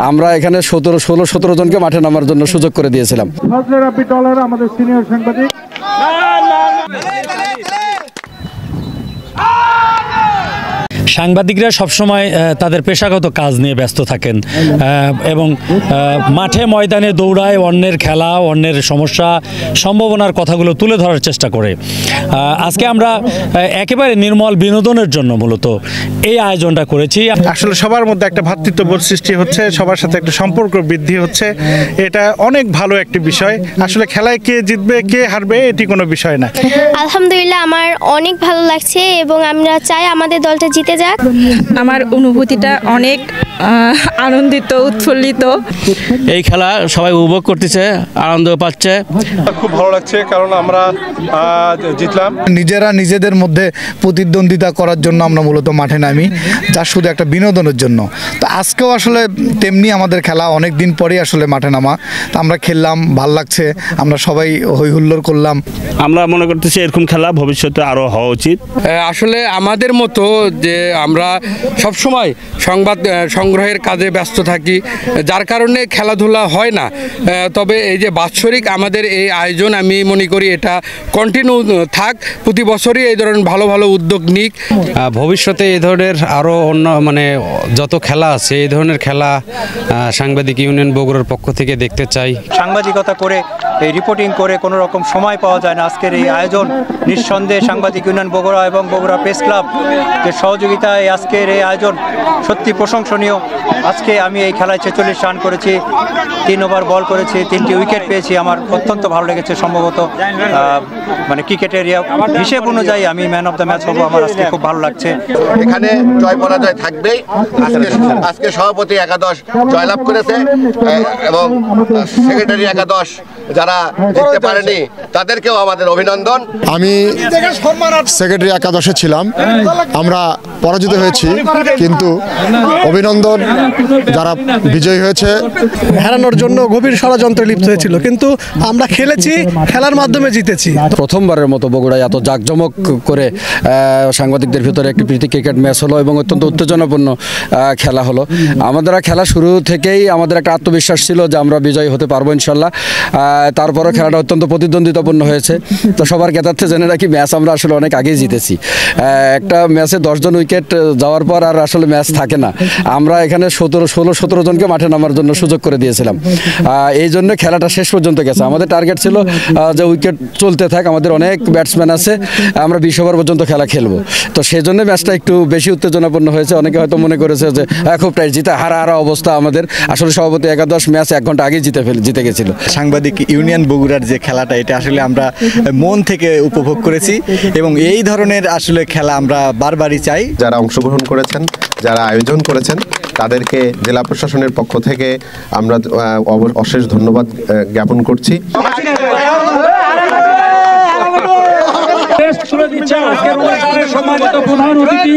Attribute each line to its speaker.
Speaker 1: আমরা এখানে 16-17 জনকে মাঠে নামার জন্য সুযোগ করে দিয়েছিলাম।
Speaker 2: আমাদের সিনিয়র সাংবাদিক
Speaker 3: সাংবাদিকরা সবসময় তাদের পেশাগত কাজ নিয়ে ব্যস্ত থাকেন এবং মাঠে ময়দানে দৌড়ায়, অন্যের খেলা, অন্যের সমস্যা, সম্ভাবনার কথাগুলো তুলে ধরার চেষ্টা করে। আজকে আমরা একেবারে নির্মল বিনোদনের জন্য মূলত এই আয়োজনটা করেছি।
Speaker 2: আসলে সবার মধ্যে একটা ভ্রাতৃত্ববোধ সৃষ্টি হচ্ছে, সবার সাথে একটা সম্পর্ক বৃদ্ধি হচ্ছে, এটা অনেক ভালো একটি বিষয়। আসলে খেলায় কে জিতবে কে হারবে এটি কোনো বিষয় না।
Speaker 4: আলহামদুলিল্লাহ আমার অনেক ভালো লাগছে এবং আমরা চাই আমাদের দলটা জিতে যাক।
Speaker 5: আমার অনুভূতিটা অনেক আনন্দিত, উৎফুল্লিত।
Speaker 3: এই খেলা সবাই উপভোগ করতেছে, আনন্দ পাচ্ছে।
Speaker 6: খুব ভালো লাগছে কারণ আমরা জিতলাম।
Speaker 7: নিজেরা নিজেদের মধ্যে প্রতিদ্বন্দ্বিতা করার জন্য আমরা মূলত মাঠে নামি, যা শুধু একটা বিনোদনের জন্য। তো আজকেও আসলে তেমনি আমাদের খেলা, অনেক দিন পরেই আসলে মাঠে নামা। তো আমরা খেললাম, ভাল লাগছে, আমরা সবাই হই হুল্লোড় করলাম।
Speaker 8: আমরা মনে করতেছি এরকম খেলা ভবিষ্যতে আরও হওয়া উচিত।
Speaker 9: আসলে আমাদের মতো যে আমরা সবসময় সংবাদ সংগ্রহের কাজে ব্যস্ত থাকি, যার কারণে খেলাধুলা হয় না। তবে এই যে বাৎসরিক আমাদের এই আয়োজন, আমি মনে করি এটা কন্টিনিউ থাক, প্রতি বছরই এই ধরনের ভালো ভালো উদ্যোগ নিক।
Speaker 10: ভবিষ্যতে এই ধরনের আরও অন্য যত খেলা আছে, এই ধরনের খেলা সাংবাদিক ইউনিয়ন বগুড়ার পক্ষ থেকে দেখতে চাই।
Speaker 11: সাংবাদিকতা করে এই রিপোর্টিং করে কোনো রকম সময় পাওয়া যায় না। আজকের এই আয়োজন নিঃসন্দেহে সাংবাদিক ইউনিয়ন বগুড়া এবং বগুড়া প্রেস ক্লাব এর সহযোগিতায় আজকের এই আয়োজন সত্যি প্রশংসনীয়। আজকে আমি এই খেলায় 46 রান করেছি, 3 ওভার বল করেছি, 3টি উইকেট পেয়েছি। আমার অত্যন্ত ভালো লেগেছে। সম্ভবত ক্রিকেটের হিসেব অনুযায়ী আমি ম্যান অফ দ্য ম্যাচ হবো। আমার আজকে খুব ভালো লাগছে।
Speaker 12: এখানে জয় পরাজয় থাকবেই। আজকে সভাপতি একাদশ জয়লাভ করেছে এবং সেক্রেটারি একাদশ যারা জিততে পারেনি তাদেরকেও আমাদের অভিনন্দন।
Speaker 7: আমি সেক্রেটারি একাদশে ছিলাম, আমরা পরাজিত হয়েছি, কিন্তু অভিনন্দন যারা বিজয়ী হয়েছে।
Speaker 13: হারানোর জন্য গভীর ষড়যন্ত্রে লিপ্ত হয়েছিল, কিন্তু আমরা খেলেছি, খেলার মাধ্যমে জিতেছি।
Speaker 1: প্রথমবারের মতো বগুড়ায় এত জাঁকজমক করে সাংবাদিকদের ভিতরে একটি প্রীতি ক্রিকেট ম্যাচ হলো এবং অত্যন্ত উত্তেজনাপূর্ণ খেলা হলো। আমাদের খেলা শুরু থেকেই আমাদের একটা আত্মবিশ্বাস ছিল যে আমরা বিজয়ী হতে পারবো ইনশাল্লাহ। তারপরও খেলাটা অত্যন্ত প্রতিদ্বন্দ্বিতাপূর্ণ হয়েছে। তো সবার জ্ঞাতার্থে জেনে রাখি, ম্যাচ আমরা আসলে অনেক আগেই জিতেছি। একটা ম্যাচে 10 জন উইকেট যাওয়ার পর আর আসলে ম্যাচ থাকে না। আমরা এখানে 16-17 জনকে মাঠে নামার জন্য সুযোগ করে দিয়েছিলাম। এই জন্য খেলাটা শেষ পর্যন্ত গেছে। আমাদের টার্গেট ছিল যে উইকেট চলতে থাক, আমাদের অনেক ব্যাটসম্যান আছে, আমরা 20 ওভার পর্যন্ত খেলা খেলবো। তো সেই জন্য ম্যাচটা একটু বেশি উত্তেজনাপূর্ণ হয়েছে। অনেকে হয়তো মনে করেছে যে খুব টাইট, জিতে হারা অবস্থা আমাদের। আসলে সভাপতি একাদশ ম্যাচ 1 ঘন্টা আগেই জিতে গেছিল।
Speaker 14: সাংবাদিক ইউনিয়ন বগুড়ার যে খেলাটা, এটা আসলে আমরা মন থেকে উপভোগ করেছি এবং এই ধরনের আসলে খেলা আমরা বারবারই চাই।
Speaker 12: যারা অংশগ্রহণ করেছেন, যারা আয়োজন করেছেন, তাদেরকে জেলা প্রশাসনের পক্ষ থেকে আমরা অশেষ ধন্যবাদ জ্ঞাপন করছি।
Speaker 2: প্রধান অতিথি